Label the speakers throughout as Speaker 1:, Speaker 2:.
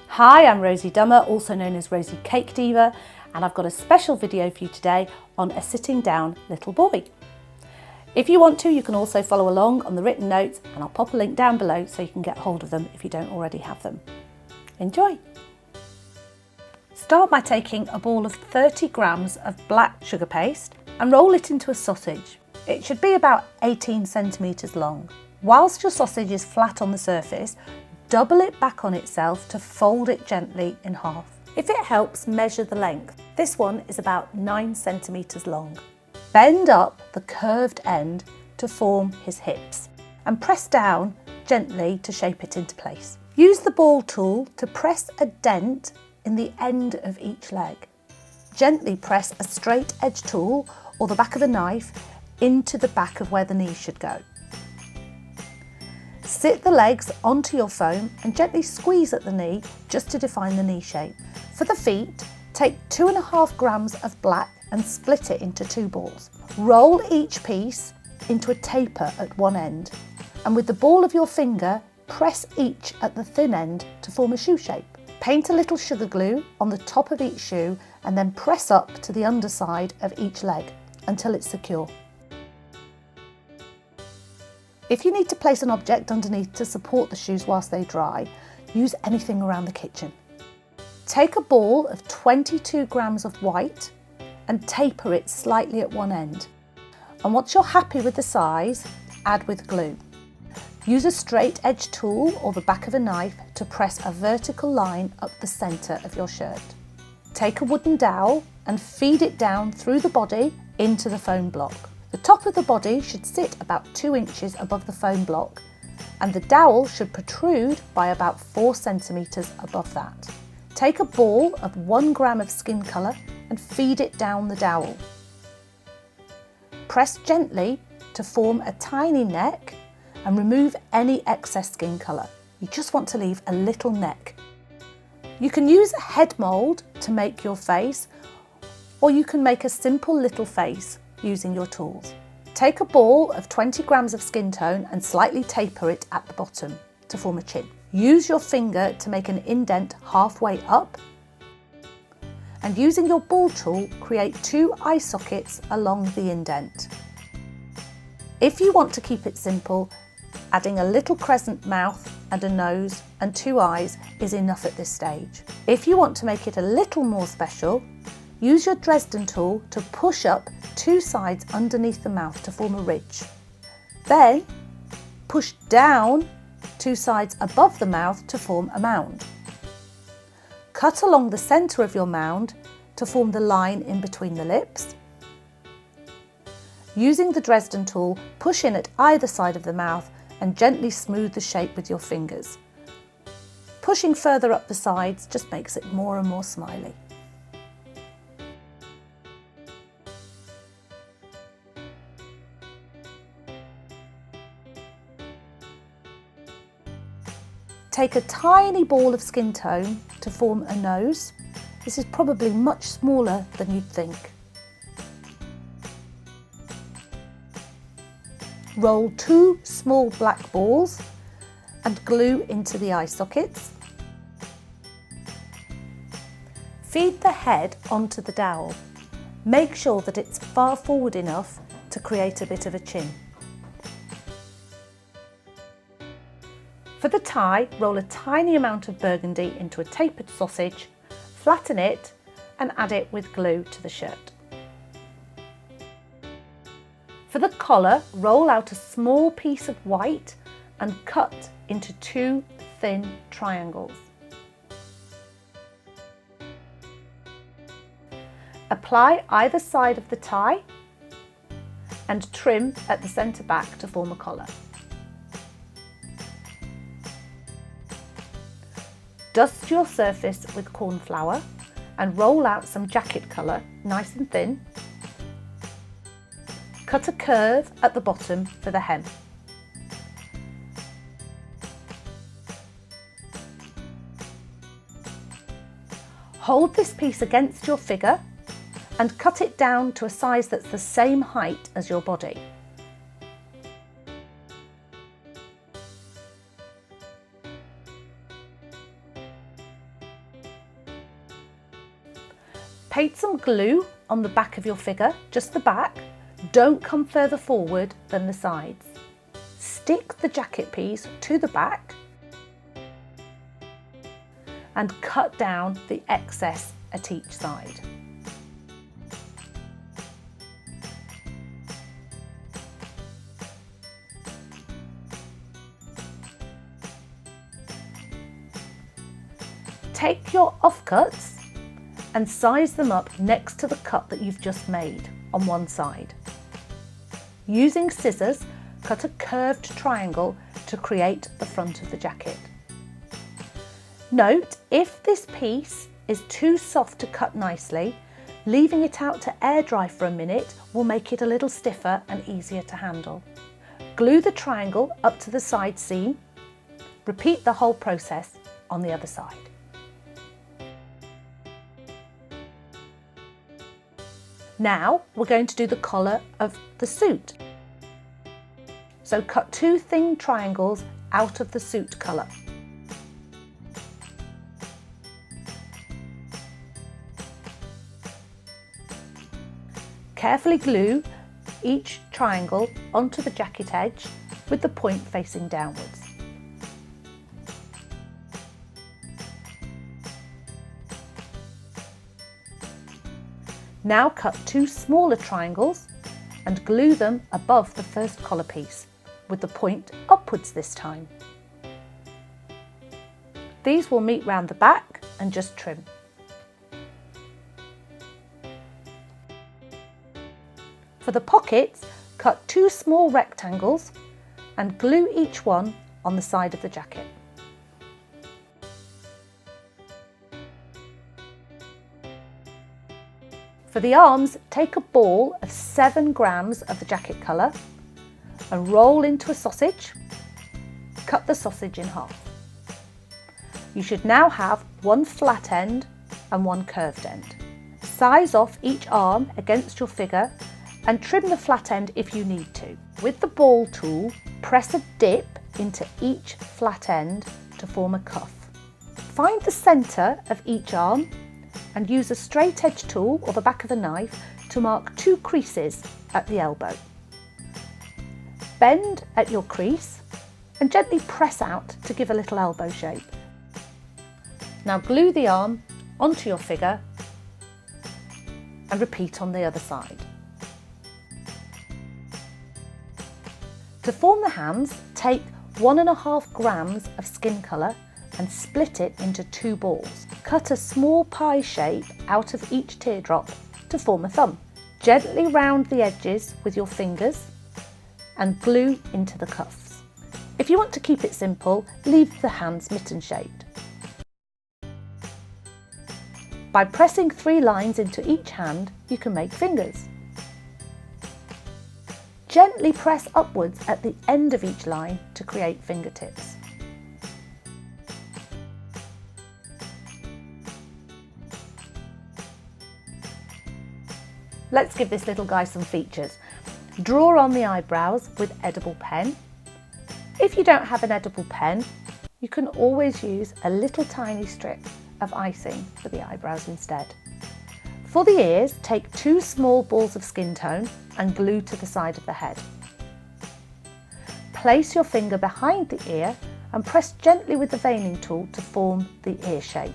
Speaker 1: Hi, I'm Rosie Dummer, also known as Rosie Cake-Diva, and I've got a special video for you today on a sitting down little boy. If you want to, you can also follow along on the written notes, and I'll pop a link down below so you can get hold of them if you don't already have them. Enjoy! Start by taking a ball of 30 grams of black sugar paste and roll it into a sausage. It should be about 18 centimetres long. Whilst your sausage is flat on the surface, double it back on itself to fold it gently in half. If it helps, measure the length. This one is about 9 centimetres long. Bend up the curved end to form his hips and press down gently to shape it into place. Use the ball tool to press a dent in the end of each leg. Gently press a straight edge tool or the back of a knife into the back of where the knee should go. Sit the legs onto your foam and gently squeeze at the knee just to define the knee shape. For the feet, take 2.5 grams of black and split it into 2 balls. Roll each piece into a taper at one end, and with the ball of your finger, press each at the thin end to form a shoe shape. Paint a little sugar glue on the top of each shoe and then press up to the underside of each leg until it's secure. If you need to place an object underneath to support the shoes whilst they dry, use anything around the kitchen. Take a ball of 22 grams of white and taper it slightly at one end. And once you're happy with the size, add with glue. Use a straight edge tool or the back of a knife to press a vertical line up the centre of your shirt. Take a wooden dowel and feed it down through the body into the foam block. The top of the body should sit about 2 inches above the foam block, and the dowel should protrude by about 4 centimetres above that. Take a ball of 1 gram of skin colour and feed it down the dowel. Press gently to form a tiny neck and remove any excess skin colour. You just want to leave a little neck. You can use a head mould to make your face, or you can make a simple little face using your tools. Take a ball of 20 grams of skin tone and slightly taper it at the bottom to form a chin. Use your finger to make an indent halfway up, and using your ball tool, create 2 eye sockets along the indent. If you want to keep it simple, adding a little crescent mouth and a nose and 2 eyes is enough at this stage. If you want to make it a little more special, use your Dresden tool to push up 2 sides underneath the mouth to form a ridge. Then push down 2 sides above the mouth to form a mound. Cut along the centre of your mound to form the line in between the lips. Using the Dresden tool, push in at either side of the mouth and gently smooth the shape with your fingers. Pushing further up the sides just makes it more and more smiley. Take a tiny ball of skin tone to form a nose. This is probably much smaller than you'd think. Roll 2 small black balls and glue into the eye sockets. Feed the head onto the dowel. Make sure that it's far forward enough to create a bit of a chin. For the tie, roll a tiny amount of Burgundy into a tapered sausage, flatten it and add it with glue to the shirt. For the collar, roll out a small piece of white and cut into 2 thin triangles. Apply either side of the tie and trim at the centre back to form a collar. Dust your surface with corn flour and roll out some jacket colour, nice and thin. Cut a curve at the bottom for the hem. Hold this piece against your figure and cut it down to a size that's the same height as your body. Paste some glue on the back of your figure, just the back. Don't come further forward than the sides. Stick the jacket piece to the back and cut down the excess at each side. Take your offcuts and size them up next to the cut that you've just made on one side. Using scissors, cut a curved triangle to create the front of the jacket. Note, if this piece is too soft to cut nicely, leaving it out to air dry for a minute will make it a little stiffer and easier to handle. Glue the triangle up to the side seam. Repeat the whole process on the other side. Now we're going to do the collar of the suit. So cut 2 thin triangles out of the suit colour. Carefully glue each triangle onto the jacket edge with the point facing downwards. Now cut 2 smaller triangles and glue them above the first collar piece, with the point upwards this time. These will meet round the back and just trim. For the pockets, cut 2 small rectangles and glue each one on the side of the jacket. For the arms, take a ball of 7 grams of the jacket colour and roll into a sausage. Cut the sausage in half. You should now have 1 flat end and 1 curved end. Size off each arm against your figure and trim the flat end if you need to. With the ball tool, press a dip into each flat end to form a cuff. Find the centre of each arm and use a straight edge tool or the back of a knife to mark 2 creases at the elbow. Bend at your crease and gently press out to give a little elbow shape. Now glue the arm onto your figure and repeat on the other side. To form the hands, take 1.5 grams of skin colour and split it into 2 balls. Cut a small pie shape out of each teardrop to form a thumb. Gently round the edges with your fingers and glue into the cuffs. If you want to keep it simple, leave the hands mitten shaped. By pressing 3 lines into each hand, you can make fingers. Gently press upwards at the end of each line to create fingertips. Let's give this little guy some features. Draw on the eyebrows with edible pen. If you don't have an edible pen, you can always use a little tiny strip of icing for the eyebrows instead. For the ears, take 2 small balls of skin tone and glue to the side of the head. Place your finger behind the ear and press gently with the veining tool to form the ear shape.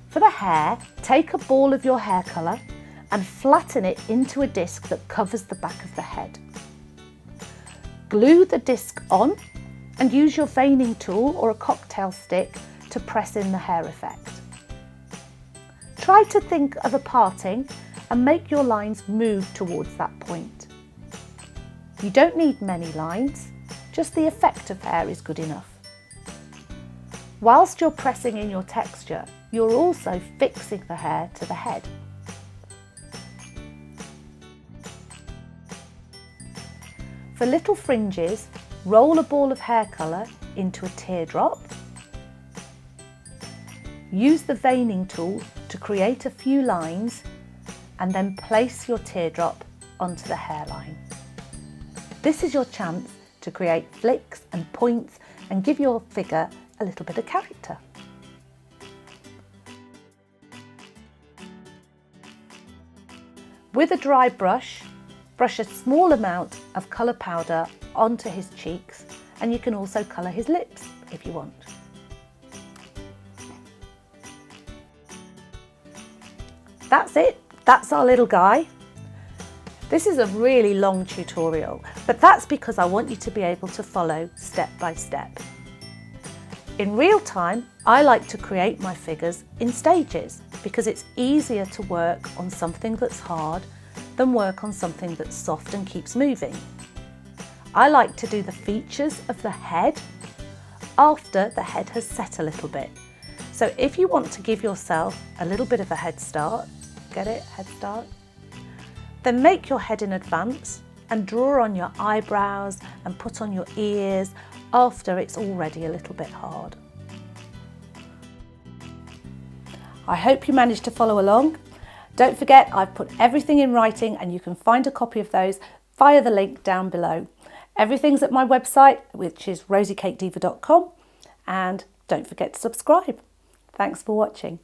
Speaker 1: For the hair, take a ball of your hair colour and flatten it into a disc that covers the back of the head. Glue the disc on and use your veining tool or a cocktail stick to press in the hair effect. Try to think of a parting and make your lines move towards that point. You don't need many lines, just the effect of hair is good enough. Whilst you're pressing in your texture, you're also fixing the hair to the head. For little fringes, roll a ball of hair colour into a teardrop. Use the veining tool to create a few lines and then place your teardrop onto the hairline. This is your chance to create flicks and points and give your figure a little bit of character. With a dry brush, brush a small amount of colour powder onto his cheeks, and you can also colour his lips if you want. That's it, that's our little guy. This is a really long tutorial, but that's because I want you to be able to follow step by step. In real time, I like to create my figures in stages because it's easier to work on something that's hard than work on something that's soft and keeps moving. I like to do the features of the head after the head has set a little bit. So if you want to give yourself a little bit of a head start, get it, head start? Then make your head in advance and draw on your eyebrows and put on your ears after it's already a little bit hard. I hope you managed to follow along. Don't forget, I've put everything in writing and you can find a copy of those via the link down below. Everything's at my website, which is rosiecakediva.com, and don't forget to subscribe. Thanks for watching.